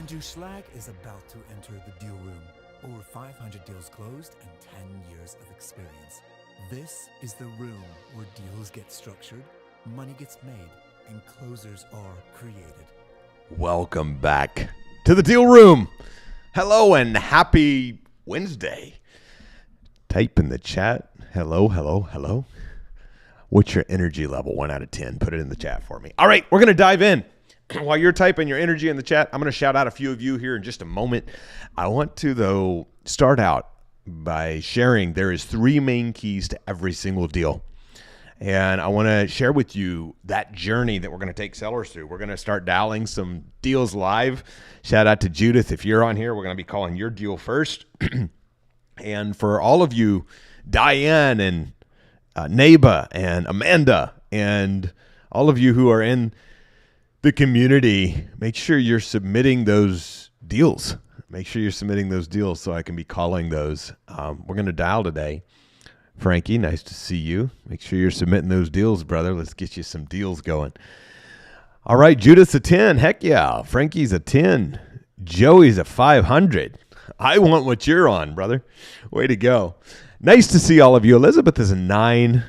Andrew Schlag is about to enter the deal room. Over 500 deals closed and 10 years of experience. This is the room where deals get structured, money gets made, and closers are created. Welcome back to the deal room. Hello and happy Wednesday. Type in the chat. Hello, hello, hello. What's your energy level? 1 out of 10. Put it in the chat for me. All right, we're going to dive in. While you're typing your energy in the chat, I'm going to shout out a few of you here in just a moment. I want to, though, start out by sharing there is 3 main keys to every single deal. And I want to share with you that journey that we're going to take sellers through. We're going to start dialing some deals live. Shout out to Judith. If you're on here, we're going to be calling your deal first. And for all of you, Diane and Neba and Amanda and all of you who are in the community, make sure you're submitting those deals. Make sure you're submitting those deals so I can be calling those. We're going to dial today. Frankie, nice to see you. Make sure you're submitting those deals, brother. Let's get you some deals going. All right, Judith's a 10. Heck yeah. Frankie's a 10. Joey's a 500. I want what you're on, brother. Way to go. Nice to see all of you. Elizabeth is a 9.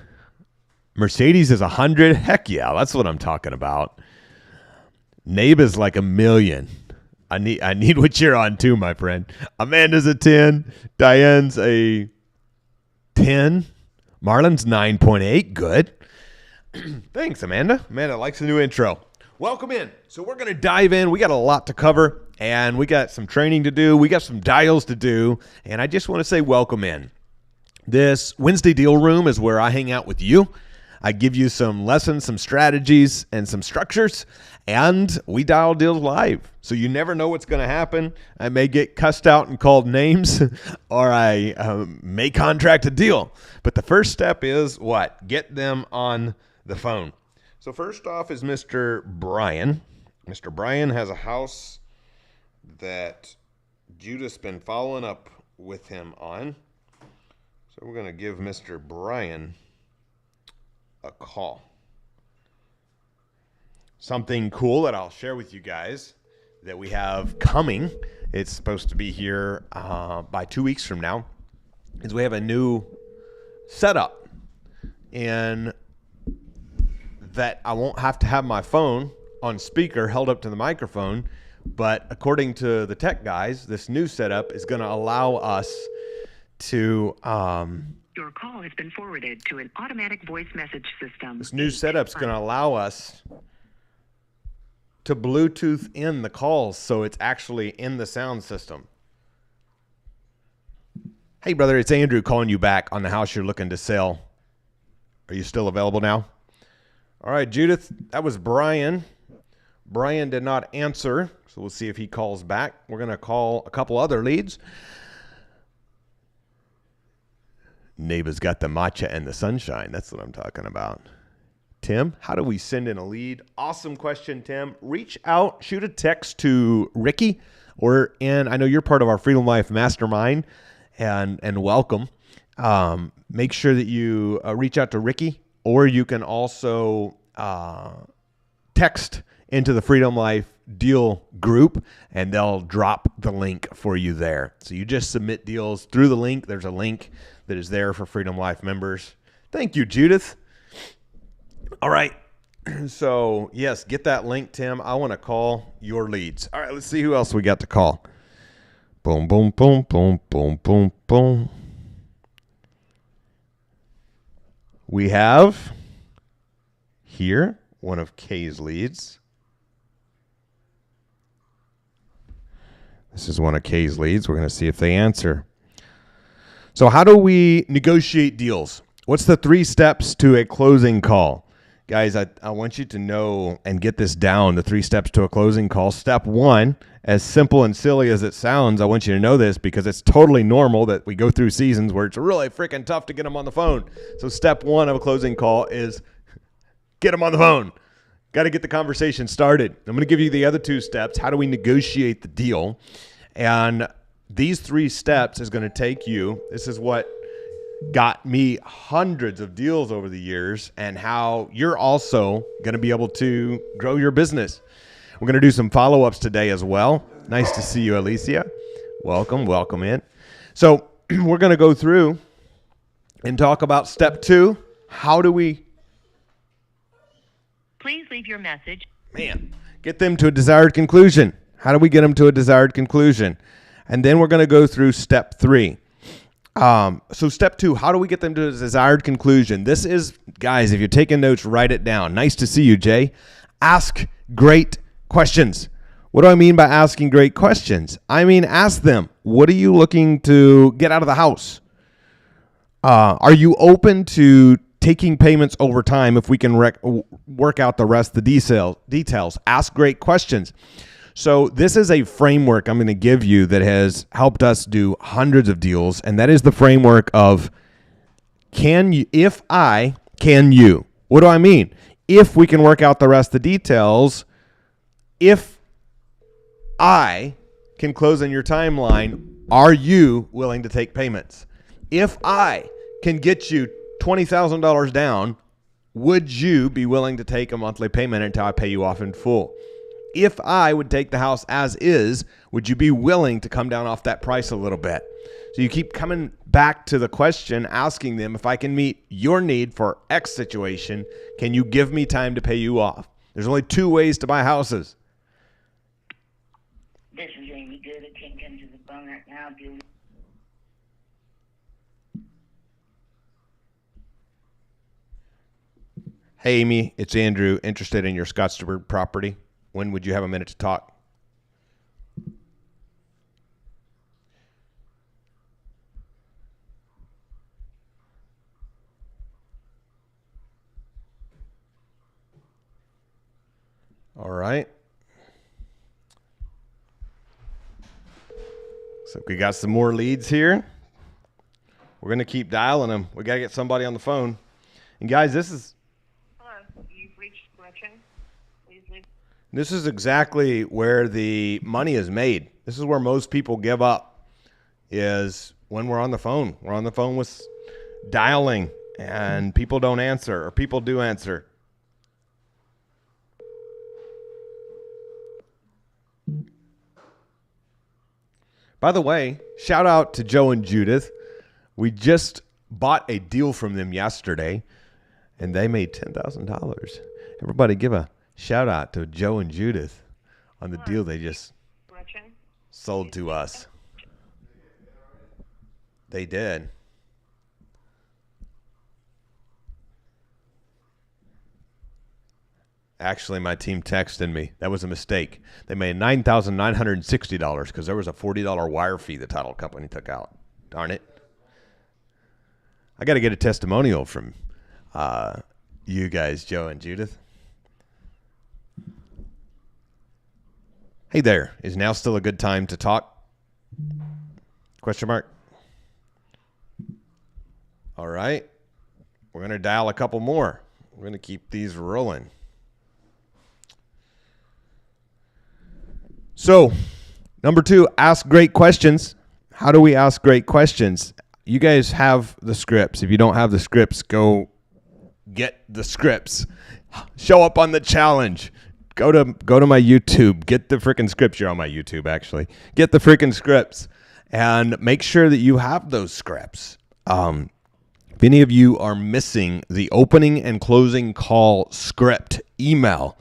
Mercedes is 100. Heck yeah, that's what I'm talking about. Naba's like 1,000,000. I need what you're on too, my friend. Amanda's a 10. Diane's a 10. Marlon's 9.8. Good. Thanks, Amanda. Amanda likes the new intro. Welcome in. So we're going to dive in. We got a lot to cover, and we got some training to do. We got some dials to do, and I just want to say welcome in. This Wednesday Deal Room is where I hang out with you. I give you some lessons, some strategies, and some structures, and we dial deals live. So you never know what's going to happen. I may get cussed out and called names, or I may contract a deal. But the first step is what? Get them on the phone. So first off is Mr. Brian. Mr. Brian has a house that Judith's been following up with him on. So we're going to give Mr. Brian a call. Something cool that I'll share with you guys that we have coming, it's supposed to be here by 2 weeks from now, is we have a new setup, and that I won't have to have my phone on speaker held up to the microphone, but according to the tech guys, this new setup is going to allow us to your call has been forwarded to an automatic voice message system. This new setup's going to allow us to Bluetooth in the calls, so it's actually in the sound system. Hey, brother, it's Andrew calling you back on the house you're looking to sell. Are you still available now? All right, Judith, that was Brian. Brian did not answer, so we'll see if he calls back. We're going to call a couple other leads. Neighbor's got the matcha and the sunshine. That's what I'm talking about. Tim, how do we send in a lead? Awesome question, Tim. Reach out, shoot a text to Ricky, and I know you're part of our Freedom Life Mastermind, and welcome. Make sure that you reach out to Ricky, or you can also text into the Freedom Life Deal group, and they'll drop the link for you there. So you just submit deals through the link. There's a link that is there for Freedom Life members. Thank you, Judith. All right. So, yes, get that link, Tim. I want to call your leads. All right, let's see who else we got to call. Boom, boom, boom, boom, boom, boom, boom. We have here one of Kay's leads. This is one of Kay's leads. We're going to see if they answer. So how do we negotiate deals? What's the 3 steps to a closing call? Guys, I want you to know and get this down, the 3 steps to a closing call. Step 1, as simple and silly as it sounds, I want you to know this because it's totally normal that we go through seasons where it's really freaking tough to get them on the phone. So step 1 of a closing call is get them on the phone. Got to get the conversation started. I'm going to give you the other 2 steps. How do we negotiate the deal? And these 3 steps is going to take you, this is what got me hundreds of deals over the years, and how you're also going to be able to grow your business. We're going to do some follow-ups today as well. Nice to see you, Alicia. Welcome in. So we're going to go through and talk about step 2. How do we... Please leave your message. Get them to a desired conclusion. How do we get them to a desired conclusion? And then we're going to go through step 3. So step 2, how do we get them to a desired conclusion? This is, guys, if you're taking notes, write it down. Nice to see you, Jay. Ask great questions. What do I mean by asking great questions? I mean, ask them, what are you looking to get out of the house? Are you open to taking payments over time if we can work out the rest of the details? Ask great questions. So this is a framework I'm going to give you that has helped us do hundreds of deals, and that is the framework of can you. What do I mean? If we can work out the rest of the details, if I can close on your timeline, are you willing to take payments? If I can get you $20,000 down, would you be willing to take a monthly payment until I pay you off in full? If I would take the house as is, would you be willing to come down off that price a little bit? So you keep coming back to the question, asking them, if I can meet your need for X situation, can you give me time to pay you off? There's only 2 ways to buy houses. This is Amy Good. I can't come to the phone right now. Hey, Amy, it's Andrew. Interested in your Scottsburg property? When would you have a minute to talk? All right. So we got some more leads here. We're going to keep dialing them. We got to get somebody on the phone. And guys, this is... Hello, you've reached Gretchen. Please leave. This is exactly where the money is made. This is where most people give up, is when we're on the phone. We're on the phone with dialing, and people don't answer, or people do answer. By the way, shout out to Joe and Judith. We just bought a deal from them yesterday, and they made $10,000. Everybody give a shout out to Joe and Judith on the deal they just Gretchen. sold to us. They did. Actually, my team texted me. That was a mistake. They made $9,960 because there was a $40 wire fee the title company took out. Darn it. I got to get a testimonial from you guys, Joe and Judith. Hey there. Is now still a good time to talk? Question mark. All right. We're going to dial a couple more. We're going to keep these rolling. So, number 2, ask great questions. How do we ask great questions? You guys have the scripts. If you don't have the scripts, go get the scripts. Show up on the challenge. Go to my YouTube. Get the freaking scripts. You're on my YouTube, actually. Get the freaking scripts. And make sure that you have those scripts. If any of you are missing the opening and closing call script, email.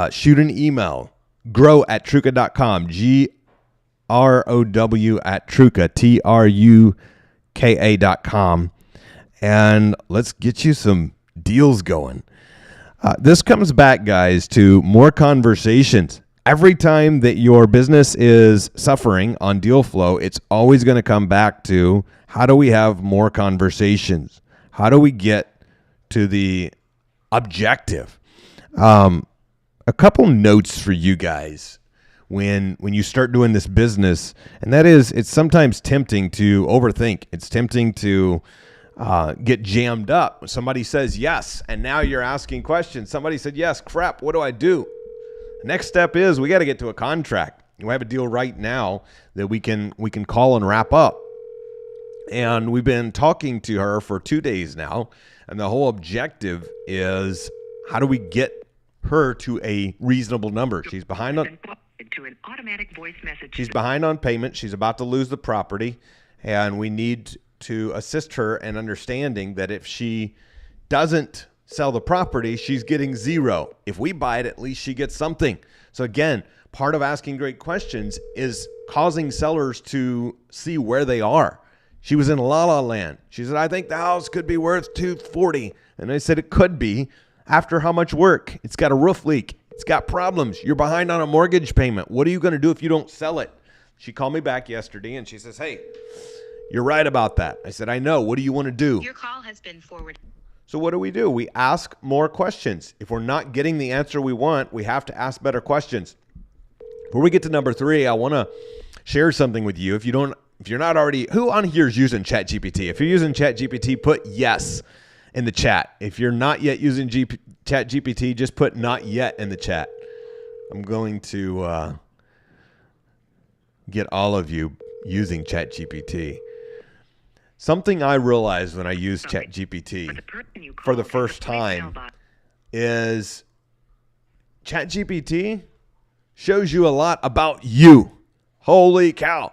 Shoot an email. grow@truka.com. GROW at Truka, TRUKA.com. And let's get you some deals going. This comes back, guys, to more conversations. Every time that your business is suffering on deal flow, it's always going to come back to how do we have more conversations? How do we get to the objective? A couple notes for you guys when you start doing this business, and that is it's sometimes tempting to overthink. It's tempting to get jammed up. When somebody says yes, and now you're asking questions. Somebody said yes, crap, what do I do? The next step is we got to get to a contract. We have a deal right now that we can call and wrap up. And we've been talking to her for 2 days now, and the whole objective is how do we get her to a reasonable number? She's behind on... To an automatic automatic voice message She's system. behind on payment. She's about to lose the property, and we need to assist her in understanding that if she doesn't sell the property, she's getting zero. If we buy it, at least she gets something. So again, part of asking great questions is causing sellers to see where they are. She was in la la land. She said, I think the house could be worth $240. And I said, it could be. After how much work? It's got a roof leak. It's got problems. You're behind on a mortgage payment. What are you going to do if you don't sell it? She called me back yesterday and she says, hey, you're right about that. I said, I know. What do you want to do? Your call has been forwarded. So what do? We ask more questions. If we're not getting the answer we want, we have to ask better questions. Before we get to number 3, I want to share something with you. If you're not already, who on here is using ChatGPT? If you're using ChatGPT, put yes in the chat. If you're not yet using ChatGPT, just put not yet in the chat. I'm going to get all of you using ChatGPT. Something I realized when I used ChatGPT for the first time is ChatGPT shows you a lot about you. Holy cow.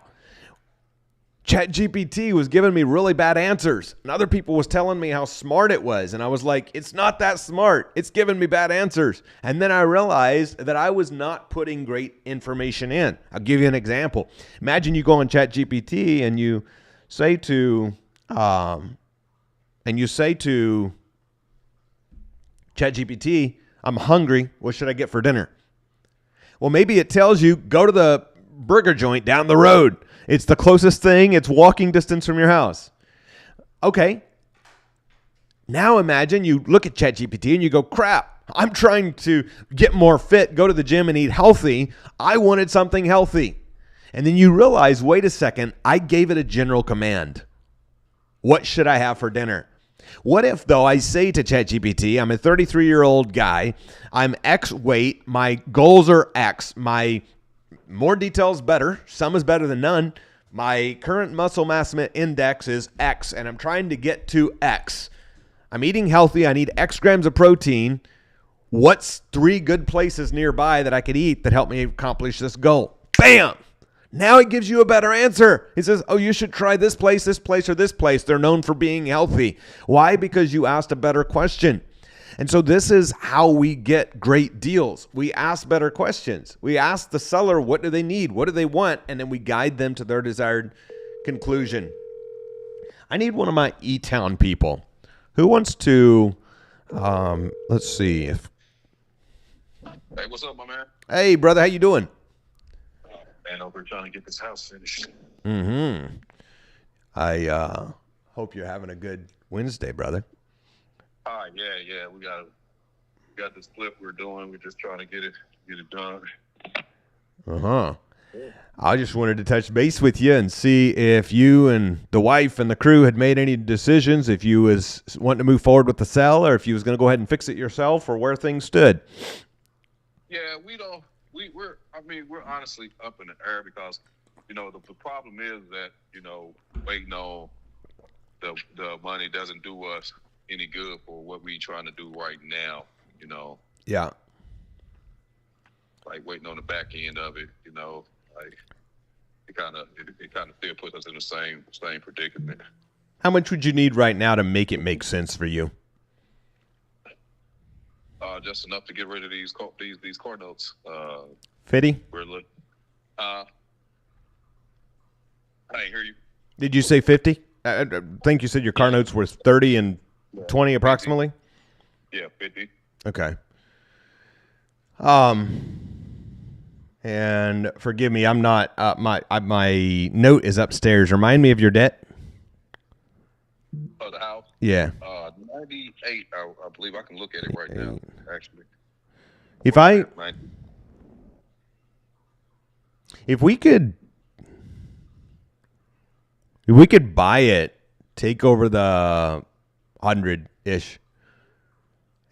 ChatGPT was giving me really bad answers, and other people was telling me how smart it was, and I was like, it's not that smart. It's giving me bad answers. And then I realized that I was not putting great information in. I'll give you an example. Imagine you go on ChatGPT and you say to ChatGPT, I'm hungry. What should I get for dinner? Well, maybe it tells you, go to the burger joint down the road. It's the closest thing. It's walking distance from your house. Okay. Now imagine you look at ChatGPT and you go, crap, I'm trying to get more fit, go to the gym and eat healthy. I wanted something healthy. And then you realize, wait a second, I gave it a general command. What should I have for dinner? What if, though, I say to ChatGPT, I'm a 33-year-old guy, I'm X weight, my goals are X, my more details better, some is better than none, my current muscle mass index is X, and I'm trying to get to X. I'm eating healthy, I need X grams of protein. What's 3 good places nearby that I could eat that help me accomplish this goal? Bam! Now it gives you a better answer. It says, oh, you should try this place, or this place. They're known for being healthy. Why? Because you asked a better question. And so this is how we get great deals. We ask better questions. We ask the seller, what do they need? What do they want? And then we guide them to their desired conclusion. I need one of my E-Town people. Who wants to, let's see. Hey, what's up, my man? Hey, brother, how you doing? Man, over trying to get this house finished. Mm-hmm. I hope you're having a good Wednesday, brother. Yeah. We got this flip we're doing. We're just trying to get it done. Uh-huh. I just wanted to touch base with you and see if you and the wife and the crew had made any decisions, if you was wanting to move forward with the sale, or if you was going to go ahead and fix it yourself, or where things stood. Yeah, we're honestly up in the air because, the problem is that, waiting on the money doesn't do us any good for what we trying to do right now, Yeah. Like waiting on the back end of it, like it kind of still puts us in the same predicament. How much would you need right now to make it make sense for you? Just enough to get rid of these car notes. 50? We're looking. I didn't hear you. Did you say 50? I think you said your car notes were 30 and 20 approximately. 50. Yeah, 50. Okay. And forgive me, I'm not. My note is upstairs. Remind me of your debt. The house. Yeah. 98. I believe I can look at it right now. Actually. If we could buy it, take over the 100-ish,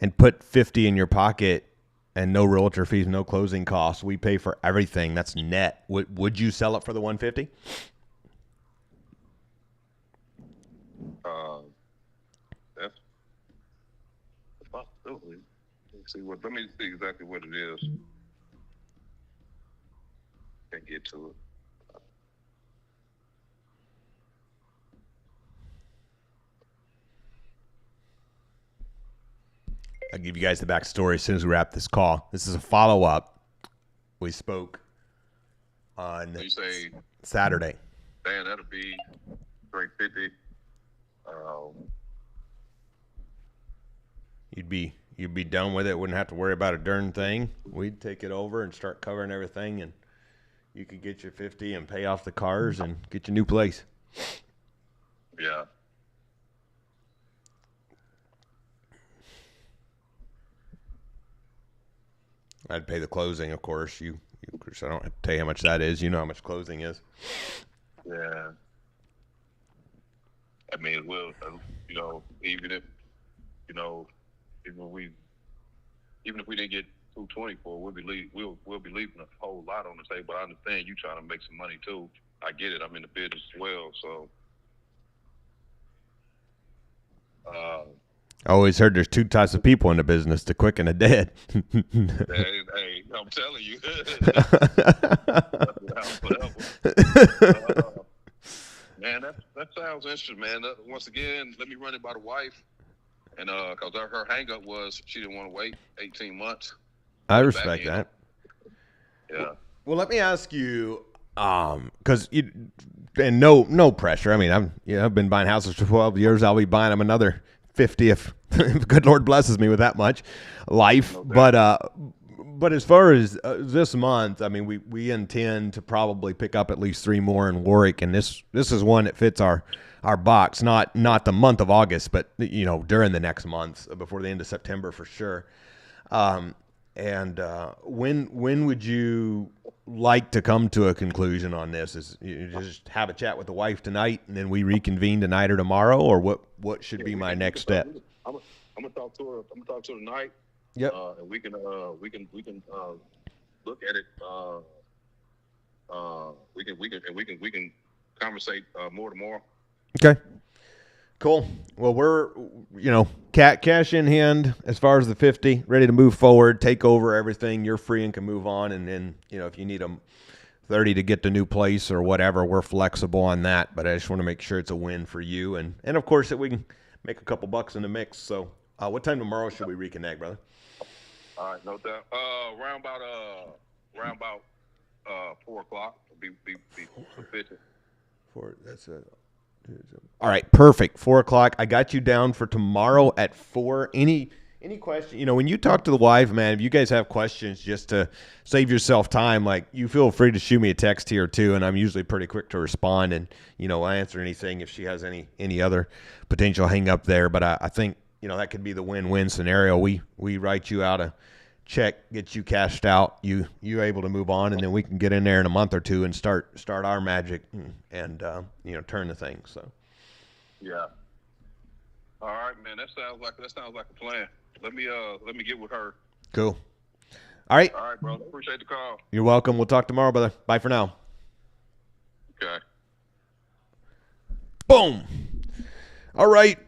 and put 50 in your pocket, and no realtor fees, no closing costs. We pay for everything. That's net. Would you sell it for the 150? That's a possibility. Let me see exactly what it is. Can't get to it. I'll give you guys the backstory as soon as we wrap this call. This is a follow-up. We spoke on You say, Saturday. Dan, that'll be 350. You'd be done with it. Wouldn't have to worry about a darn thing. We'd take it over and start covering everything, and you could get your 50 and pay off the cars and get your new place. Yeah. I'd pay the closing, of course. Of course, I don't have to tell you how much that is. You know how much closing is. Yeah. I mean, we'll, even if, even if we didn't get 224, we'll be leaving a whole lot on the table. I understand you trying to make some money too. I get it. I'm in the business as well, so. I always heard there's two types of people in the business: the quick and the dead. hey, I'm telling you. Man, that sounds interesting, man. Once again, let me run it by the wife, and because her hang-up was she didn't want to wait 18 months. I respect that. Yeah. Well, let me ask you, because no pressure. I mean, I've been buying houses for 12 years. I'll be buying them another 50 if good Lord blesses me with that much life. Okay. But as far as this month, I mean, we intend to probably pick up at least 3 more in Warwick, and this is one that fits our box. Not the month of August, but during the next month, before the end of September for sure. And when would you like to come to a conclusion on this? Is you just have a chat with the wife tonight, and then we reconvene tonight or tomorrow, or what should be my next step? I'm gonna talk to her. I'm gonna talk to her tonight. Yep. And we can look at it. We can conversate more tomorrow. Okay. Cool. Well, we're, cash in hand as far as the 50, ready to move forward, take over everything. You're free and can move on. And then, if you need 30 to get the new place or whatever, we're flexible on that. But I just want to make sure it's a win for you. And of course, that we can make a couple bucks in the mix. So what time tomorrow should we reconnect, brother? All right, no doubt. Round about 4 o'clock will be sufficient. All right, perfect. 4 o'clock. I got you down for tomorrow at 4. Any question? When you talk to the wife, man, if you guys have questions just to save yourself time, like, you feel free to shoot me a text here too, and I'm usually pretty quick to respond, and I answer anything if she has any other potential hang up there. But I think that could be the win-win scenario. We write you out a check, get you cashed out, you able to move on, and then we can get in there in a month or two and start our magic and turn the thing. So yeah. All right, man. That sounds like a plan. Let me get with her. Cool. All right, bro. Appreciate the call. You're welcome. We'll talk tomorrow, brother. Bye for now. Okay. Boom. All right.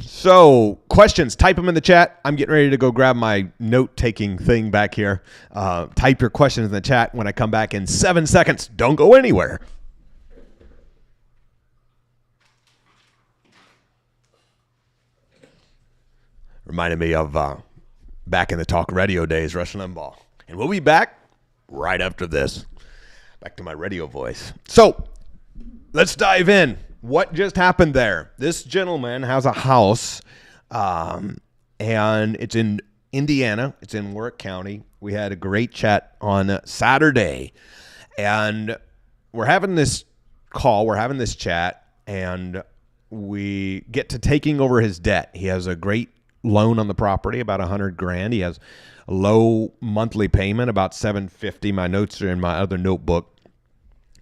So, questions, type them in the chat. I'm getting ready to go grab my note-taking thing back here. Type your questions in the chat when I come back in 7 seconds. Don't go anywhere. Reminded me of back in the talk radio days, Rush Limbaugh. And we'll be back right after this. Back to my radio voice. So, let's dive in. What just happened there? This gentleman has a house, and it's in Indiana. It's in Warwick County. We had a great chat on Saturday, and we're having this call. We're having this chat, and we get to taking over his debt. He has a great loan on the property, about $100,000. He has a low monthly payment, about $750. My notes are in my other notebook.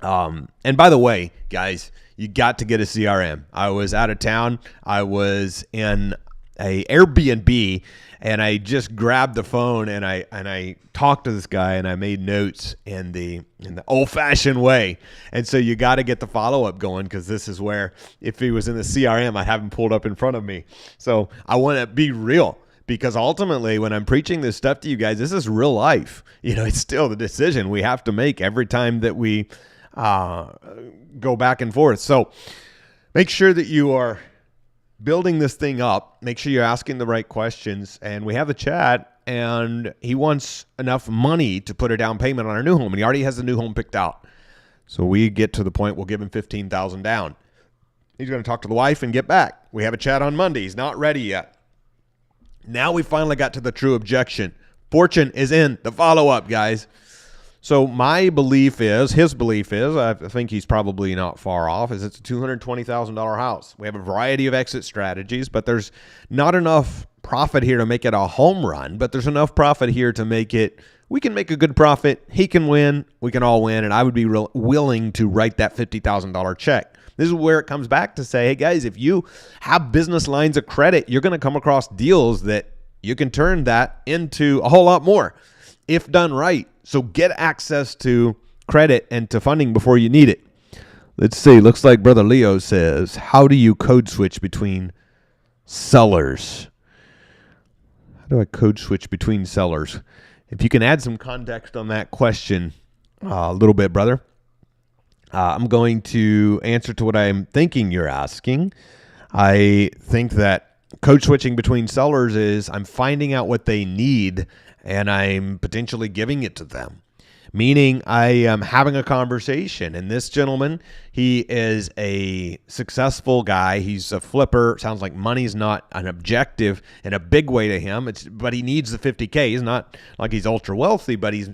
And by the way, guys, you got to get a CRM. I was out of town. I was in a Airbnb, and I just grabbed the phone and I talked to this guy, and I made notes in the old-fashioned way. And so you got to get the follow-up going, because this is where, if he was in the CRM, I'd have him pulled up in front of me. So I want to be real. because ultimately when I'm preaching this stuff to you guys, this is real life. It's still the decision we have to make every time that we go back and forth. So make sure that you are building this thing up. Make sure you're asking the right questions. And we have the chat, and he wants enough money to put a down payment on our new home, and he already has the new home picked out. So we get to the point, we'll give him $15,000 down. He's going to talk to the wife and get back. We have a chat on Monday. He's not ready yet. Now we finally got to the true objection. Fortune is in the follow-up, guys. So my belief is, his belief is, I think he's probably not far off, is it's a $220,000 house. We have a variety of exit strategies, but there's not enough profit here to make it a home run, but there's enough profit here to make it, we can make a good profit, he can win, we can all win, and I would be willing to write that $50,000 check. This is where it comes back to say, hey guys, if you have business lines of credit, you're going to come across deals that you can turn that into a whole lot more if done right. So get access to credit and to funding before you need it. Let's see. Looks like Brother Leo says, how do you code switch between sellers? How do I code switch between sellers? If you can add some context on that question a little bit, brother. I'm going to answer to what I'm thinking you're asking. I think that code switching between sellers is I'm finding out what they need and I'm potentially giving it to them. Meaning I am having a conversation. And this gentleman, he is a successful guy. He's a flipper. Sounds like money's not an objective in a big way to him. But he needs the $50K. He's not like he's ultra wealthy, but he's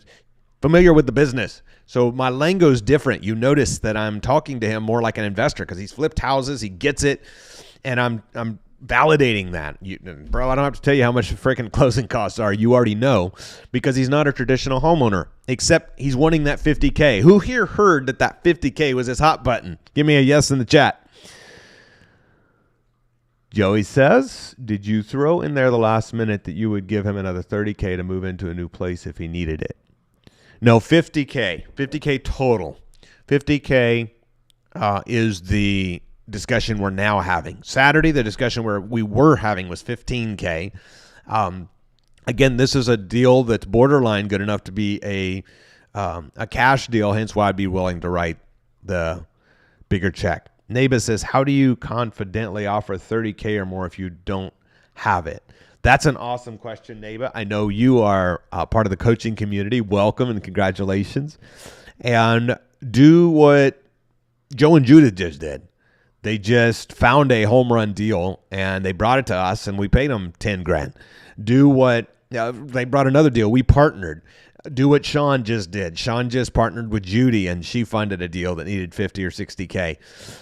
familiar with the business. So my lingo is different. You notice that I'm talking to him more like an investor because he's flipped houses. He gets it. And I'm validating that. Bro, I don't have to tell you how much freaking closing costs are. You already know because he's not a traditional homeowner, except he's wanting that $50K. Who here heard that $50K was his hot button? Give me a yes in the chat. Joey says, did you throw in there the last minute that you would give him another $30K to move into a new place if he needed it? No, $50K total. $50K is the discussion we're now having. Saturday, the discussion where we were having was $15K. Again, this is a deal that's borderline good enough to be a cash deal, hence why I'd be willing to write the bigger check. Neba says, how do you confidently offer $30K or more if you don't have it? That's an awesome question, Neba. I know you are part of the coaching community. Welcome and congratulations. And do what Joe and Judith just did. They just found a home run deal and they brought it to us and we paid them $10,000. Do what they brought another deal. We partnered. Do what Sean just did. Sean just partnered with Judy and she funded a deal that needed 50 or 60K.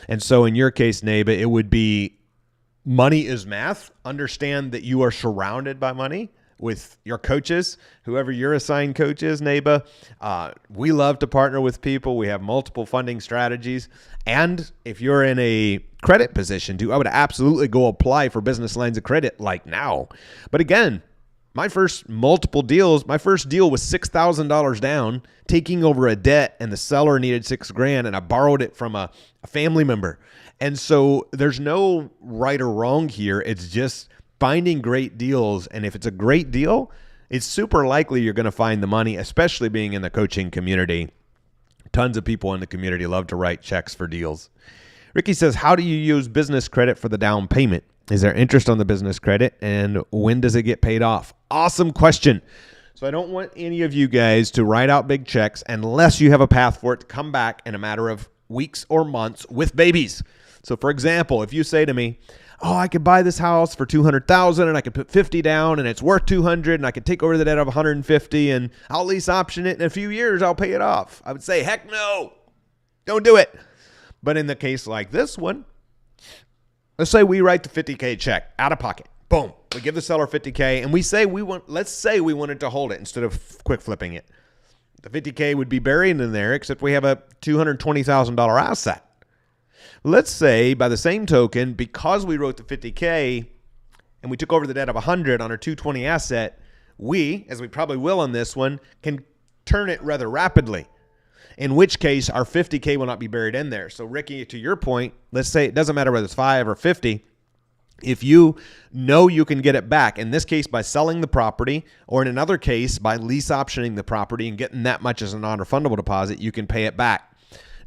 And so in your case, Neba, it would be money is math. Understand that you are surrounded by money with your coaches, whoever your assigned coach is, Neba. We love to partner with people. We have multiple funding strategies. And if you're in a credit position too, I would absolutely go apply for business lines of credit like now. But again, my first multiple deals, my first deal was $6,000 down, taking over a debt, and the seller needed $6,000, and I borrowed it from a family member. And so there's no right or wrong here. It's just finding great deals. And if it's a great deal, it's super likely you're going to find the money, especially being in the coaching community. Tons of people in the community love to write checks for deals. Ricky says, how do you use business credit for the down payment? Is there interest on the business credit? And when does it get paid off? Awesome question. So I don't want any of you guys to write out big checks unless you have a path for it to come back in a matter of weeks or months with babies. So for example, if you say to me, oh, I could buy this house for $200,000 and I could put 50 down and it's worth 200 and I could take over the debt of 150 and I'll lease option it in a few years, I'll pay it off. I would say, heck no, don't do it. But in the case like this one, let's say we write the $50K check out of pocket. Boom. We give the seller $50K and we say let's say we wanted to hold it instead of quick flipping it. The $50K would be buried in there, except we have a $220,000 asset. Let's say, by the same token, because we wrote the $50K and we took over the debt of $100 on our $220 asset, we, as we probably will on this one, can turn it rather rapidly. In which case, our $50K will not be buried in there. So, Ricky, to your point, let's say it doesn't matter whether it's 5 or 50. If you know you can get it back, in this case by selling the property, or in another case by lease optioning the property and getting that much as a non-refundable deposit, you can pay it back.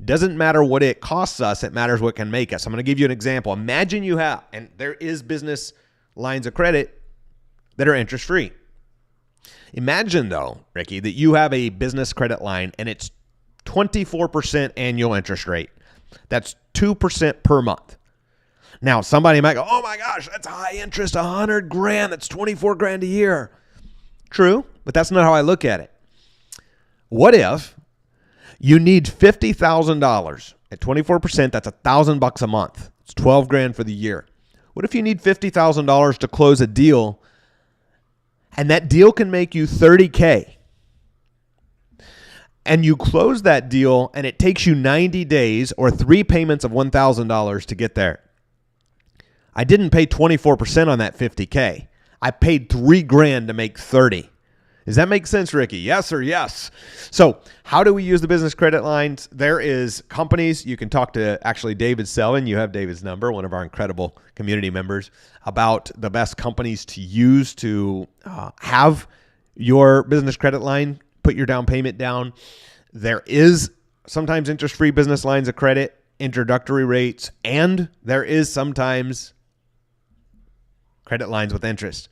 Doesn't matter what it costs us, it matters what can make us. I'm going to give you an example. Imagine you have, and there is business lines of credit that are interest-free. Imagine though, Ricky, that you have a business credit line and it's 24% annual interest rate. That's 2% per month. Now, somebody might go, oh my gosh, that's high interest, $100,000. That's $24,000 a year. True, but that's not how I look at it. What if you need $50,000 at 24%? That's $1,000 a month. It's $12,000 for the year. What if you need $50,000 to close a deal, and that deal can make you $30,000? And you close that deal, and it takes you 90 days or 3 payments of $1,000 to get there. I didn't pay 24% on that $50,000. I paid $3,000 to make $30,000. Does that make sense, Ricky? Yes or yes? So how do we use the business credit lines? There is companies. You can talk to actually David Selvin. You have David's number, one of our incredible community members, about the best companies to use to have your business credit line, put your down payment down. There is sometimes interest-free business lines of credit, introductory rates, and there is sometimes credit lines with interest.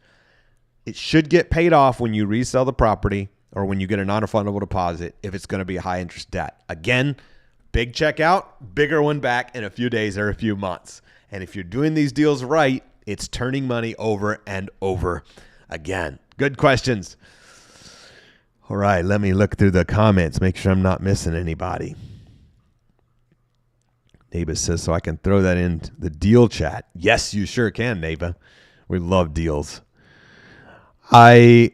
It should get paid off when you resell the property or when you get a non-refundable deposit if it's going to be a high interest debt. Again, big check out, bigger one back in a few days or a few months. And if you're doing these deals right, it's turning money over and over again. Good questions. All right, let me look through the comments, make sure I'm not missing anybody. Neighbor says, so I can throw that in the deal chat. Yes, you sure can, Neighbor. We love deals. I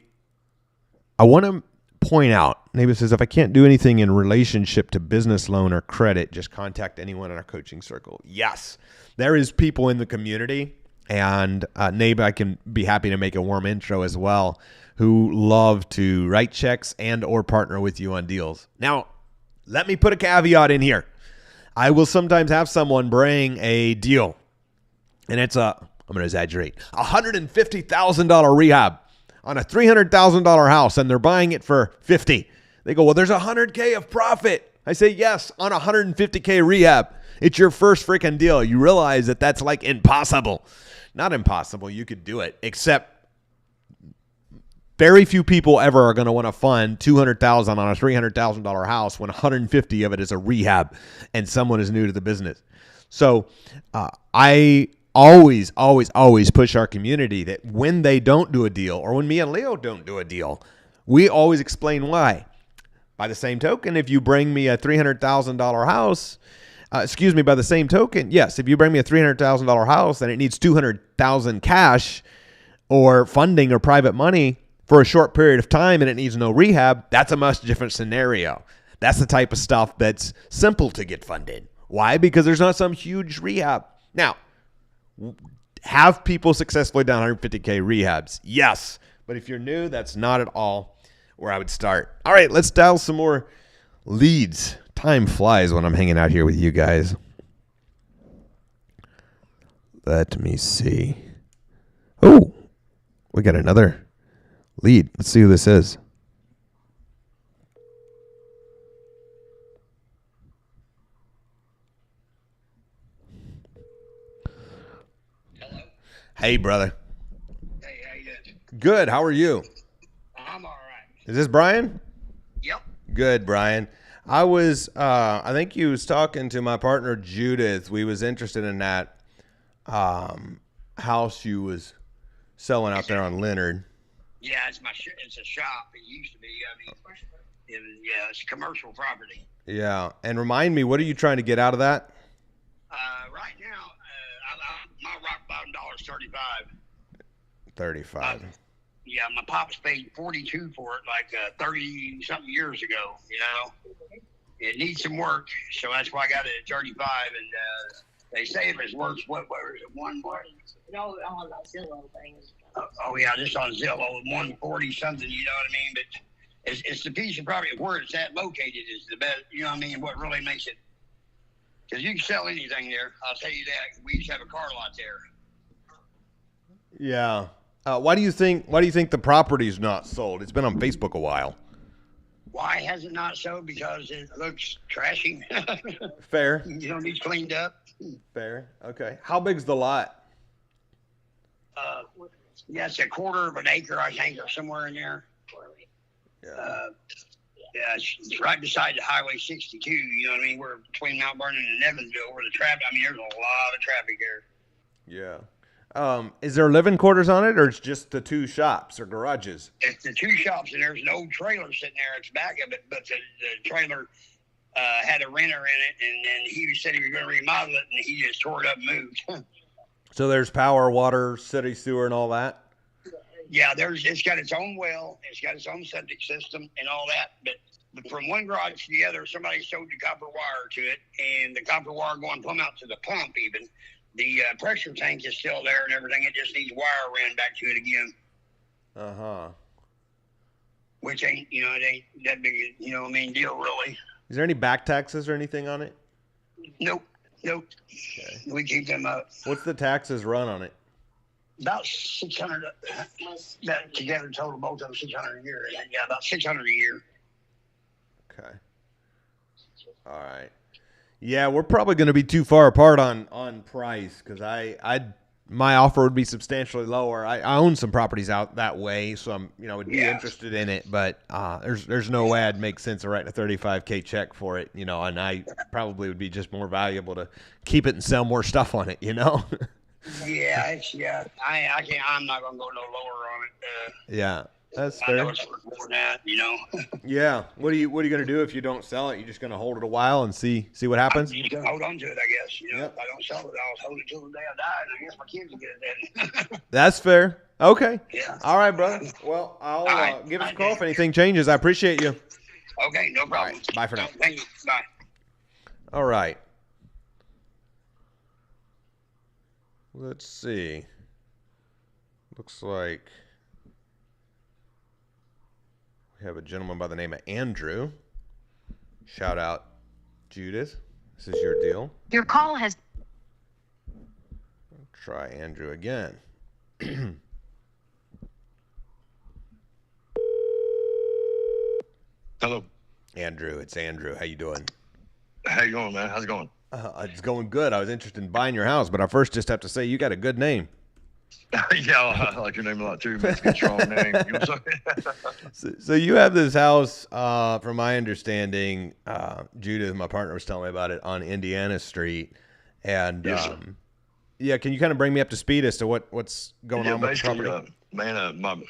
want to point out, Neighbor says, if I can't do anything in relationship to business loan or credit, just contact anyone in our coaching circle. Yes, there is people in the community, and Neighbor, I can be happy to make a warm intro as well, who love to write checks and or partner with you on deals. Now, let me put a caveat in here. I will sometimes have someone bring a deal, and it's I'm going to exaggerate, $150,000 rehab on a $300,000 house, and they're buying it for $50,000. They go, well, there's $100,000 of profit. I say, yes, on $150,000 rehab. It's your first freaking deal. You realize that that's like impossible. Not impossible. You could do it, except very few people ever are going to want to fund $200,000 on a $300,000 house when $150,000 of it is a rehab and someone is new to the business. So I always push our community that when they don't do a deal, or when me and Leo don't do a deal, we always explain why. By the same token, if you bring me a $300,000 house, by the same token, yes, if you bring me a $300,000 house and it needs $200,000 cash or funding or private money for a short period of time and it needs no rehab, that's a much different scenario. That's the type of stuff that's simple to get funded. Why? Because there's not some huge rehab. Now, have people successfully done $150,000 rehabs? Yes. But if you're new, that's not at all where I would start. All right, let's dial some more leads. Time flies when I'm hanging out here with you guys. Let me see. Oh, we got another lead. Let's see who this is. Hello. Hey, brother. Hey, how you doing? Good. How are you? I'm all right. Is this Brian? Yep. Good, Brian. I think you was talking to my partner, Judith. We was interested in that house you was selling out there on Leonard. Yeah, it's a shop. It used to be. I mean, it's a commercial property. Yeah. And remind me, what are you trying to get out of that? Right now, my rock bottom dollar is $35. 35. Yeah, my pops paid $42 for it like 30-something years ago, you know. It needs some work, so that's why I got it at 35. And they say if it's worth, what is it, 140? No, on the Zillow things. Oh, yeah, just on Zillow, 140-something, you know what I mean? But it's the piece of property where it's at located is the best, you know what I mean, what really makes it. Because you can sell anything there, I'll tell you that. We used to have a car lot there. Yeah. Why do you think the property's not sold? It's been on Facebook a while. Why has it not sold? Because it looks trashy. Fair. Needs cleaned up. Fair. Okay. How big's the lot? Yeah, it's a quarter of an acre, I think, or somewhere in there. Yeah. Yeah, it's right beside the Highway 62. You know what I mean? We're between Mount Vernon and Evansville, where the traffic. I mean, there's a lot of traffic there. Yeah. Is there living quarters on it, or it's just the two shops or garages? It's the two shops, and there's an old trailer sitting there at the back of it, but the trailer had a renter in it, and then he said he was going to remodel it, and he just tore it up and moved. So there's power, water, city sewer, and all that? Yeah, it's got its own well, it's got its own septic system and all that, but from one garage to the other, somebody sewed the copper wire to it, and the copper wire going plumb out to the pump even. The pressure tank is still there and everything. It just needs wire ran back to it again. Uh-huh. Which ain't, it ain't that big a, deal really. Is there any back taxes or anything on it? Nope. Okay. We keep them up. What's the taxes run on it? About 600, that together total both of them 600 a year. Yeah, about 600 a year. Okay. All right. Yeah, we're probably going to be too far apart on price because my offer would be substantially lower. I own some properties out that way, so I'm would be interested in it, but there's no way I'd make sense of writing a $35K check for it, and I probably would be just more valuable to keep it and sell more stuff on it, Yeah, I can't. I'm not gonna go no lower on it. Yeah, that's I fair. know it's worth more than that, Yeah. What are you gonna do if you don't sell it? You just gonna hold it a while and see what happens? You can hold on to it, I guess. Yep. If I don't sell it, I'll hold it till the day I die, and I guess my kids will get it then. That's fair. Okay. Yeah. All right, brother. Well, I'll right. give us a call if anything changes. I appreciate you. Okay, no problem. All right. Bye for now. Thank you. Bye. All right. Let's see. Looks like we have a gentleman by the name of Andrew. Shout out, Judith. This is your deal. Your call has... Try Andrew again. Hello. Andrew, it's Andrew. How you doing? How you going, man? How's it going? It's going good. I was interested in buying your house, but I first just have to say you got a good name. Yeah, I like your name a lot too, man. It's a good, strong name. You know what I'm saying? So you have this house, from my understanding, Judith, my partner, was telling me about it on Indiana Street. And Yes, sir. yeah, can you kind of bring me up to speed as to what's going on with the basically, property?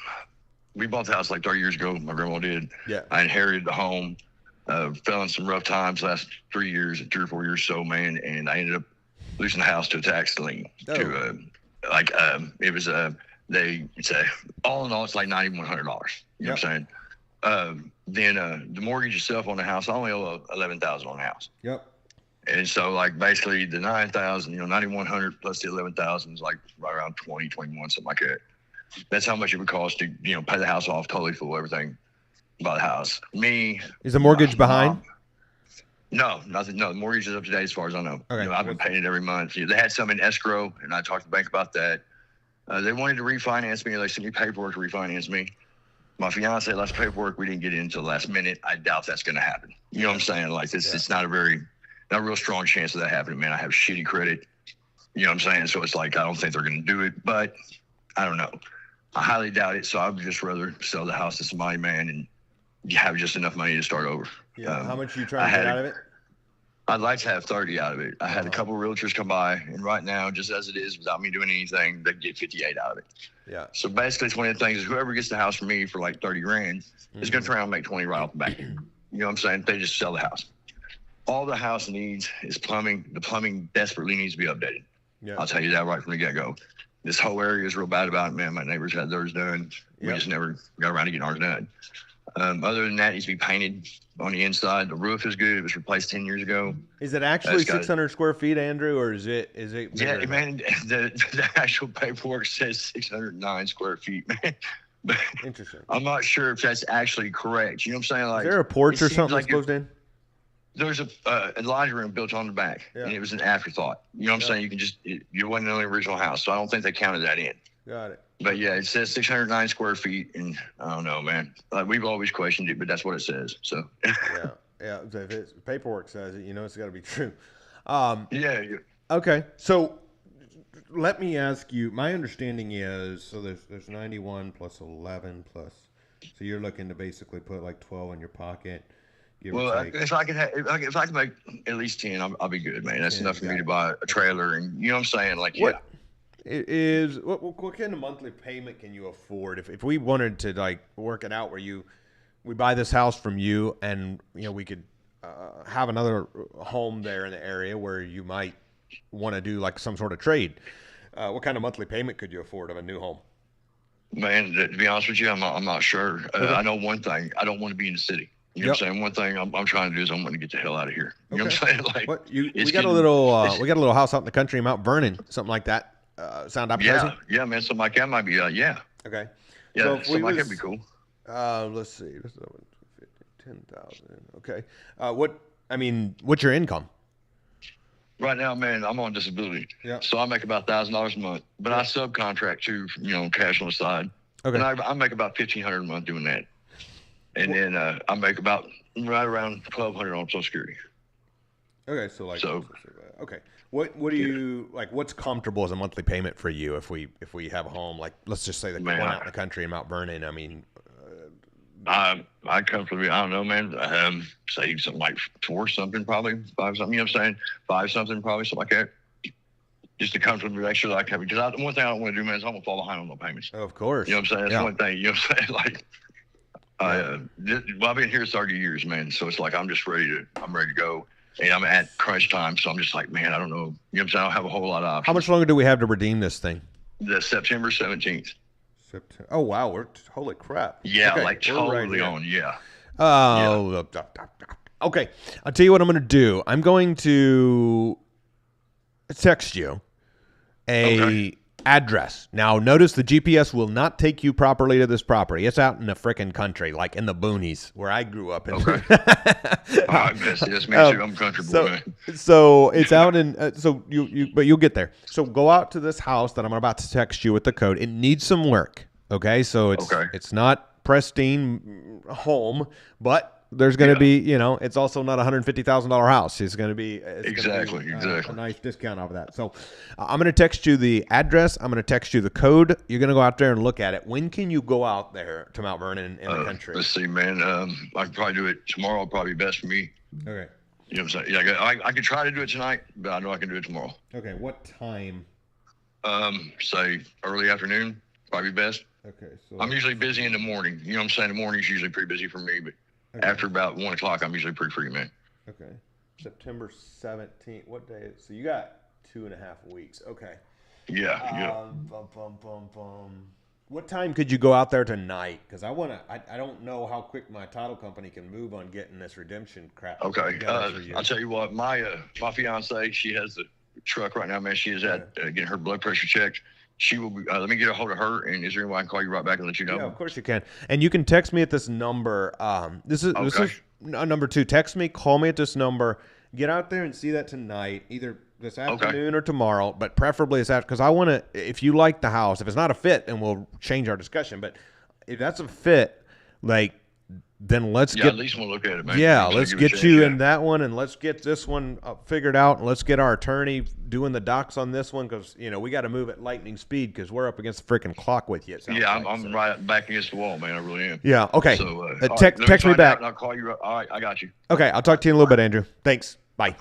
we bought the house like 30 years ago. My grandma did. Yeah. I inherited the home. Fell in some rough times last 3 years, 3 or 4 years so, man, and I ended up losing the house to a tax lien. Oh. It was all in all, it's like $9,100. You know what I'm saying? Then the mortgage itself on the house, I only owe $11,000 on the house. Yep. And so, like, basically the $9,000, $9,100 plus the $11,000 is like right around 20, 21, something like that. That's how much it would cost to, pay the house off totally full, everything, buy the house. Is the mortgage behind? No, nothing. No, the mortgage is up to date as far as I know. Okay. I've been paying it every month. They had some in escrow, and I talked to the bank about that. They wanted to refinance me. They sent me paperwork to refinance me. My fiance left the paperwork. We didn't get it until the last minute. I doubt that's going to happen. You know what I'm saying? Like, it's not a real strong chance of that happening, man. I have shitty credit. You know what I'm saying? So it's like, I don't think they're going to do it, but I don't know. I highly doubt it. So I would just rather sell the house to somebody, man, and have just enough money to start over. Yeah. How much are you trying to get out of it? I'd like to have 30 out of it. I had a couple of realtors come by, and right now, just as it is, without me doing anything, they get 58 out of it. Yeah. So basically, it's one of the things is whoever gets the house from me for like 30 grand is going to turn around and make 20 right off the back. You know what I'm saying? They just sell the house. All the house needs is plumbing. The plumbing desperately needs to be updated. Yeah. I'll tell you that right from the get-go. This whole area is real bad about it, man. My neighbors had theirs done. We just never got around to getting ours done. Other than that, it needs to be painted on the inside. The roof is good. It was replaced 10 years ago. Is it actually 600 square feet, Andrew, or is it? Yeah, man. The actual paperwork says 609 square feet, man. But interesting. I'm not sure if that's actually correct. You know what I'm saying? Like, is there a porch or something like that's closed in? There's a laundry room built on the back, and it was an afterthought. You know what I'm saying? You wasn't in the original house, so I don't think they counted that in. Got it. But yeah, it says 609 square feet, and I don't know, man. Like, we've always questioned it, but that's what it says. So Yeah. Yeah. If it's paperwork says it, it's got to be true. yeah. Okay. So let me ask you, my understanding is, so there's 91 plus 11 plus, so you're looking to basically put like 12 in your pocket. Give Well, or take. if I can make at least 10, I'll be good, man. That's 10, enough for me got to it. buy a trailer, and you know what I'm saying? Like, What what kind of monthly payment can you afford if we wanted to like work it out where we buy this house from you and we could have another home there in the area where you might want to do like some sort of trade. What kind of monthly payment could you afford of a new home? Man, to be honest with you, I'm not sure. I know one thing. I don't want to be in the city. You know what I'm saying? One thing I'm trying to do is I'm going to get the hell out of here. You know what I'm saying? Like, What we it's got a getting- little house out in the country in Mount Vernon, something like that. Sound appetizing? yeah, man. Something like that might be, yeah. Okay. Yeah, So if something like was- that'd be cool. Let's see. 10,000. Okay. What's your income? Right now, man, I'm on disability. Yeah. So I make about $1,000 a month, but I subcontract too, cash on the side. Okay. And I make about $1,500 a month doing that. And then I make about right around $1,200 on Social Security. Okay, so So- okay. What do you like? What's comfortable as a monthly payment for you if we have a home? Like, let's just say the one Man, out in the country in Mount Vernon. I mean, I comfortably, I don't know, man. Say something like 4 something, probably 5 something. You know what I'm saying? 5 something, probably something like that. Just to comfortably make sure that I can. Because one thing I don't want to do, man, is I'm gonna fall behind on my payments. of course. You know what I'm saying? That's Yeah. one thing. You know what I'm saying? Like, I've been here 30 years, man. So it's like I'm ready to go. And I'm at crunch time, so I'm just like, man, I don't know. You know what I'm saying? I don't have a whole lot of options. How much longer do we have to redeem this thing? The September 17th. September. Oh wow, holy crap. Yeah, Okay, like we're right totally here. on. Yeah. Oh, okay. I'll tell you what I'm going to do. I'm going to text you a address. Now, notice the GPS will not take you properly to this property. It's out in the frickin' country, like in the boonies where I grew up. Okay. Yes, me too. I'm comfortable, man. So it's out in. But you'll get there. So go out to this house that I'm about to text you with the code. It needs some work. Okay, so it's not pristine home, but there's going to be, it's also not $150,000 house. It's going to be Exactly. a nice discount off of that. So I'm going to text you the address. I'm going to text you the code. You're going to go out there and look at it. When can you go out there to Mount Vernon in the country? Let's see, man. I can probably do it tomorrow. Probably best for me. Okay. You know what I'm saying? Yeah, I could try to do it tonight, but I know I can do it tomorrow. Okay. What time? Say early afternoon. Probably best. Okay. So I'm usually busy in the morning. You know what I'm saying? The morning's usually pretty busy for me, but after about 1 o'clock, I'm usually pretty free, man. Okay. September 17th. What day? So you got 2.5 weeks. Okay. Yeah. What time could you go out there tonight? Because I don't know how quick my title company can move on getting this redemption crap. Okay. together for you. I'll tell you what, my fiance, she has the truck right now, man. She is at getting her blood pressure checked. She will be, let me get a hold of her, and is there any way I can call you right back and let you know? Yeah, of course you can. And you can text me at this number. This is number 2. Text me, call me at this number. Get out there and see that tonight, either this afternoon or tomorrow, but preferably this afternoon, because I want to, if you like the house, if it's not a fit, and we'll change our discussion, but if that's a fit, then let's at least we'll look at it, man. Yeah, So let's give it a get chance, you yeah. in that one, and let's get this one figured out, and let's get our attorney doing the docs on this one, because we got to move at lightning speed, because we're up against the freaking clock with you. Yeah, I'm right back against the wall, man. I really am. Yeah, okay. So, all right, text me find back. out and I'll call you. All right, I got you. Okay, I'll talk to you in a little bit, Andrew. Thanks. Bye.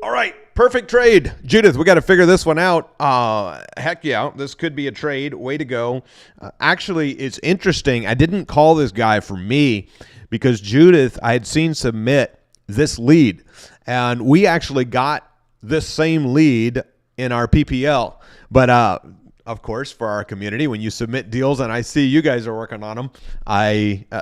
All right, perfect trade. Judith, we got to figure this one out. Heck yeah, this could be a trade. Way to go. Actually, it's interesting. I didn't call this guy for me because Judith, I had seen submit this lead. And we actually got this same lead in our PPL. But of course, for our community, when you submit deals and I see you guys are working on them,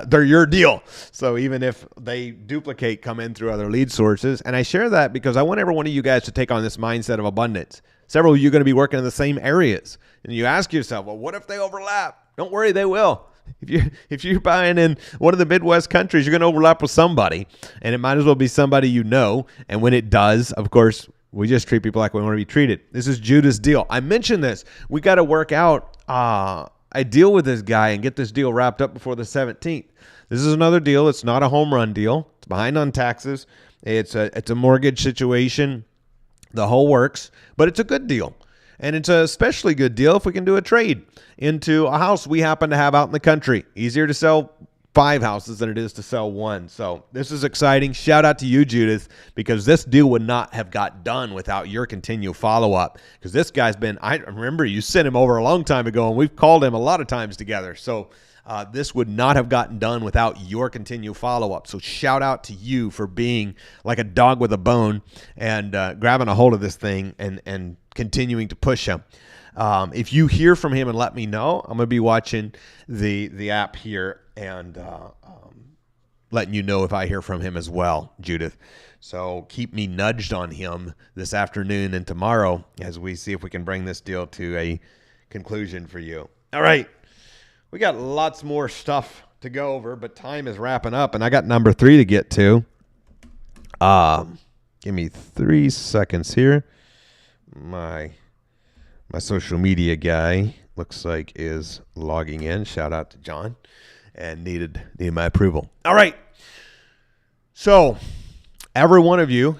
they're your deal. So even if they duplicate, come in through other lead sources. And I share that because I want every one of you guys to take on this mindset of abundance. Several of you are going to be working in the same areas. And you ask yourself, well, what if they overlap? Don't worry, they will. If you're buying in one of the Midwest countries, you're going to overlap with somebody. And it might as well be somebody you know. And when it does, of course, We just treat people like we want to be treated. This is Judas' deal. I mentioned this. We got to work out a deal with this guy and get this deal wrapped up before the 17th. This is another deal. It's not a home run deal. It's behind on taxes. It's a mortgage situation. The whole works, but it's a good deal. And it's a especially good deal if we can do a trade into a house we happen to have out in the country. Easier to sell 5 houses than it is to sell 1. So this is exciting. Shout out to you, Judith, because this deal would not have got done without your continual follow-up. Because this guy's been, I remember you sent him over a long time ago, and we've called him a lot of times together. So this would not have gotten done without your continual follow-up. So shout out to you for being like a dog with a bone and grabbing a hold of this thing and continuing to push him. If you hear from him and let me know, I'm going to be watching the app here and letting you know if I hear from him as well, Judith. So keep me nudged on him this afternoon and tomorrow as we see if we can bring this deal to a conclusion for you. All right. We got lots more stuff to go over, but time is wrapping up, and I got number 3 to get to. Give me 3 seconds here. My social media guy looks like is logging in. Shout out to John, and needed my approval. All right. So every one of you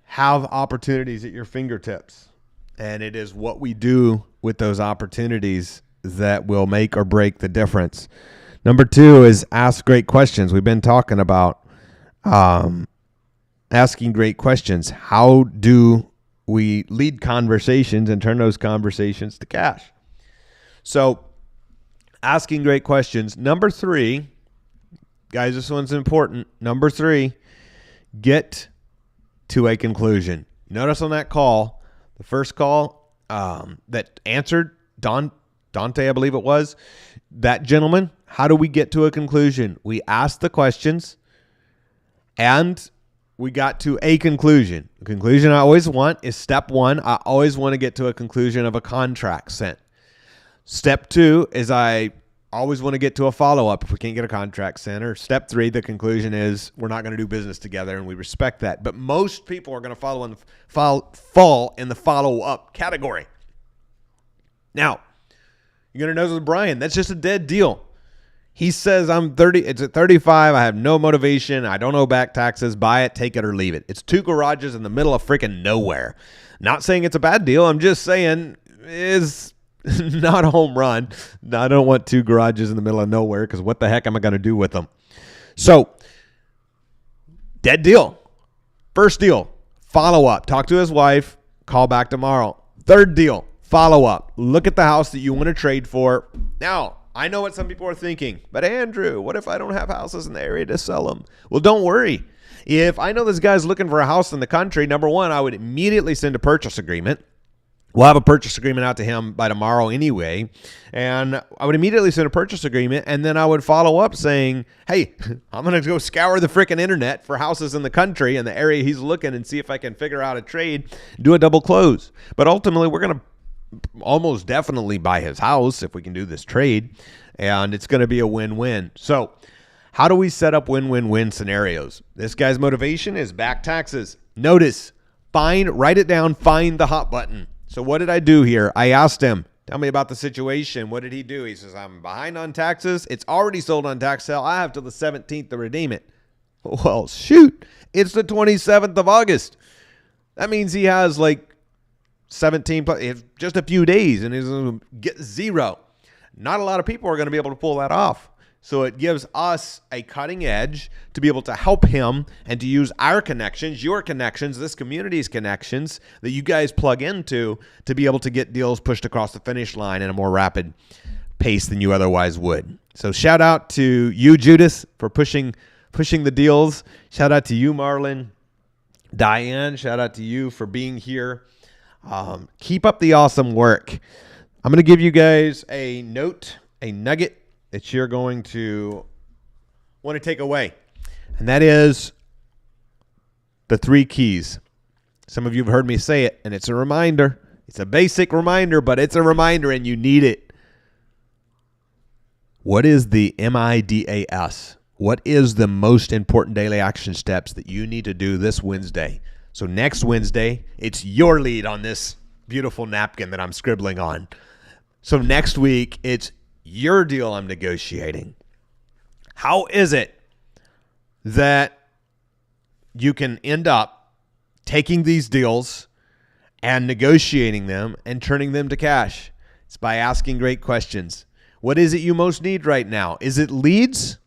have opportunities at your fingertips, and it is what we do with those opportunities that will make or break the difference. Number 2 is ask great questions. We've been talking about asking great questions. How do we lead conversations and turn those conversations to cash? So asking great questions. Number 3, guys, this one's important. Number 3, get to a conclusion. You notice on that call, the first call that answered, Dante, I believe it was, that gentleman, how do we get to a conclusion? We asked the questions and we got to a conclusion. The conclusion I always want is step 1. I always want to get to a conclusion of a contract sent. Step 2 is I always want to get to a follow-up if we can't get a contract sent. Or step 3, the conclusion is we're not going to do business together, and we respect that. But most people are going to fall in the follow-up category. Now, you're going to notice with Brian, that's just a dead deal. He says, I'm 30, it's at 35, I have no motivation, I don't owe back taxes, buy it, take it, or leave it. It's 2 garages in the middle of freaking nowhere. Not saying it's a bad deal, I'm just saying is not a home run. I don't want 2 garages in the middle of nowhere because what the heck am I going to do with them? So, dead deal. First deal, follow up. Talk to his wife, call back tomorrow. Third deal, follow up. Look at the house that you want to trade for. Now, I know what some people are thinking, but Andrew, what if I don't have houses in the area to sell them? Well, don't worry. If I know this guy's looking for a house in the country, number 1, I would immediately send a purchase agreement. We'll have a purchase agreement out to him by tomorrow anyway. And I would immediately send a purchase agreement, and then I would follow up saying, hey, I'm going to go scour the freaking internet for houses in the country in the area he's looking and see if I can figure out a trade, do a double close. But ultimately, we're going to almost definitely buy his house if we can do this trade, and it's going to be a win-win. So how do we set up win-win-win scenarios? This guy's motivation is back taxes. Notice, write it down, find the hot button. So what did I do here? I asked him, tell me about the situation. What did he do? He says, I'm behind on taxes. It's already sold on tax sale. I have till the 17th to redeem it. Well, shoot, it's the 27th of August. That means he has like 17, just a few days, and he's going to get 0. Not a lot of people are going to be able to pull that off. So it gives us a cutting edge to be able to help him and to use our connections, your connections, this community's connections that you guys plug into to be able to get deals pushed across the finish line in a more rapid pace than you otherwise would. So shout out to you, Judith, for pushing the deals. Shout out to you, Marlon. Diane, shout out to you for being here. Keep up the awesome work. I'm going to give you guys a note, a nugget that you're going to want to take away. And that is the 3 keys. Some of you have heard me say it, and it's a reminder. It's a basic reminder, but it's a reminder, and you need it. What is the MIDAS? What is the most important daily action steps that you need to do this Wednesday So next Wednesday, it's your lead on this beautiful napkin that I'm scribbling on. So next week, it's your deal I'm negotiating. How is it that you can end up taking these deals and negotiating them and turning them to cash? It's by asking great questions. What is it you most need right now? Is it leads?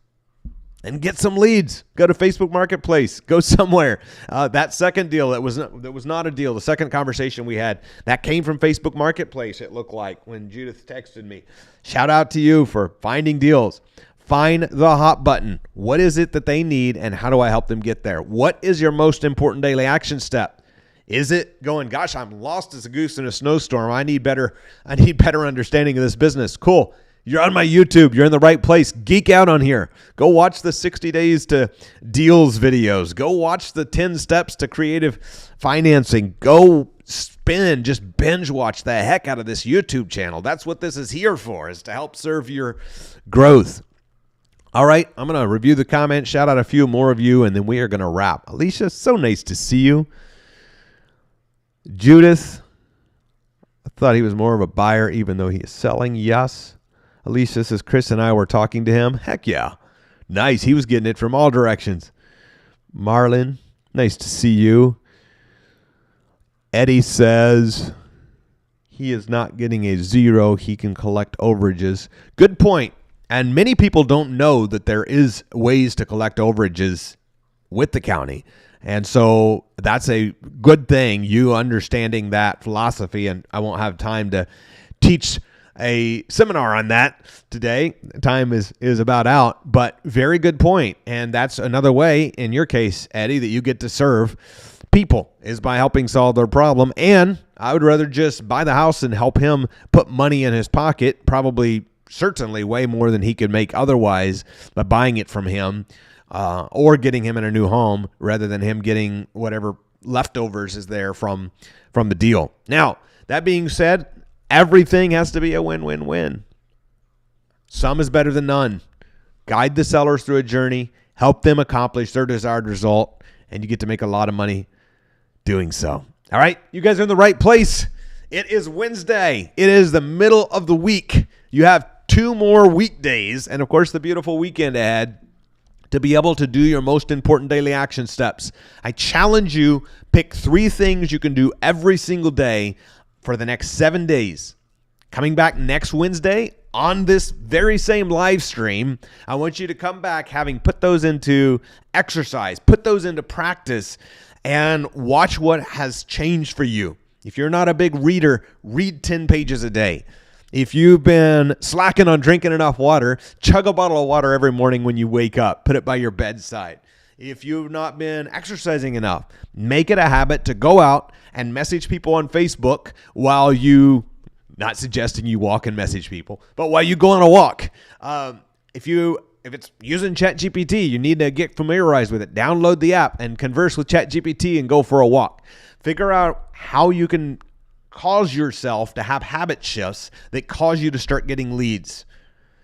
And get some leads. Go to Facebook Marketplace. Go somewhere. That second deal that was not a deal. The second conversation we had that came from Facebook Marketplace. It looked like when Judith texted me. Shout out to you for finding deals. Find the hot button. What is it that they need, and how do I help them get there? What is your most important daily action step? Is it going, gosh, I'm lost as a goose in a snowstorm. I need better understanding of this business. Cool. You're on my YouTube. You're in the right place. Geek out on here. Go watch the 60 Days to Deals videos. Go watch the 10 Steps to Creative Financing. Go just binge watch the heck out of this YouTube channel. That's what this is here for, is to help serve your growth. All right, I'm going to review the comments, shout out a few more of you, and then we are going to wrap. Alicia, so nice to see you. Judith, I thought he was more of a buyer even though he is selling. Yes. Alicia says, Chris and I were talking to him. Heck yeah. Nice. He was getting it from all directions. Marlon, nice to see you. Eddie says he is not getting a zero. He can collect overages. Good point. And many people don't know that there is ways to collect overages with the county. And so that's a good thing, you understanding that philosophy. And I won't have time to teach a seminar on that today. Time is about out, but very good point. And that's another way, in your case, Eddie, that you get to serve people, is by helping solve their problem. And I would rather just buy the house and help him put money in his pocket, certainly way more than he could make otherwise by buying it from him or getting him in a new home, rather than him getting whatever leftovers is there from the deal. Now, that being said, everything has to be a win-win-win. Some is better than none. Guide the sellers through a journey, help them accomplish their desired result, and you get to make a lot of money doing so. All right, you guys are in the right place. It is Wednesday. It is the middle of the week. You have 2 more weekdays, and of course the beautiful weekend ahead, to be able to do your most important daily action steps. I challenge you, pick 3 things you can do every single day for the next 7 days. Coming back next Wednesday on this very same live stream, I want you to come back having put those into exercise, put those into practice, and watch what has changed for you. If you're not a big reader, read 10 pages a day. If you've been slacking on drinking enough water, chug a bottle of water every morning when you wake up. Put it by your bedside. If you've not been exercising enough, make it a habit to go out and message people on Facebook while you, not suggesting you walk and message people, but while you go on a walk. If it's using ChatGPT, you need to get familiarized with it. Download the app and converse with ChatGPT and go for a walk. Figure out how you can cause yourself to have habit shifts that cause you to start getting leads.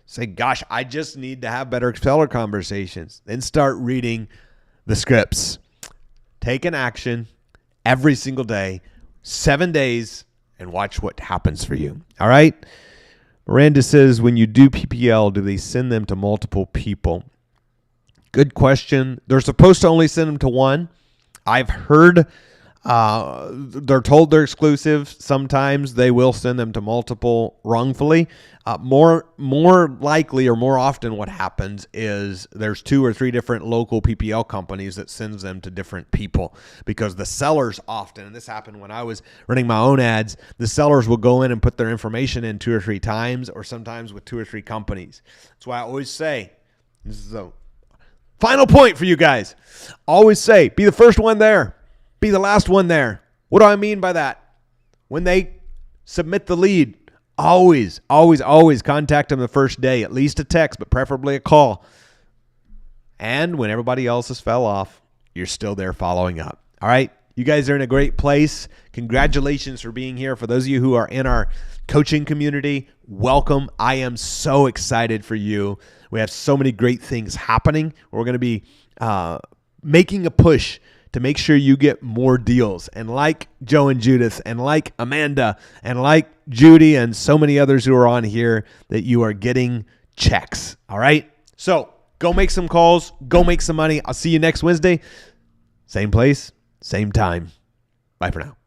Say, gosh, I just need to have better seller conversations. Then start reading the scripts. Take an action every single day, 7 days, and watch what happens for you. All right? Miranda says, when you do PPL, do they send them to multiple people? Good question. They're supposed to only send them to one. I've heard they're told they're exclusive. Sometimes they will send them to multiple wrongfully. More likely or more often what happens is there's 2 or 3 different local PPL companies that sends them to different people, because the sellers often, and this happened when I was running my own ads, the sellers will go in and put their information in 2 or 3 times, or sometimes with 2 or 3 companies. That's why I always say, this is the final point for you guys, always say, be the first one there. Be the last one there. What do I mean by that? When they submit the lead, always contact them the first day, at least a text, but preferably a call. And when everybody else has fell off, you're still there following up. All right? You guys are in a great place. Congratulations for being here. For those of you who are in our coaching community, welcome. I am so excited for you. We have so many great things happening. We're going to be making a push to make sure you get more deals. And like Joe and Judith, and like Amanda, and like Judy, and so many others who are on here, that you are getting checks. All right? So go make some calls. Go make some money. I'll see you next Wednesday. Same place, same time. Bye for now.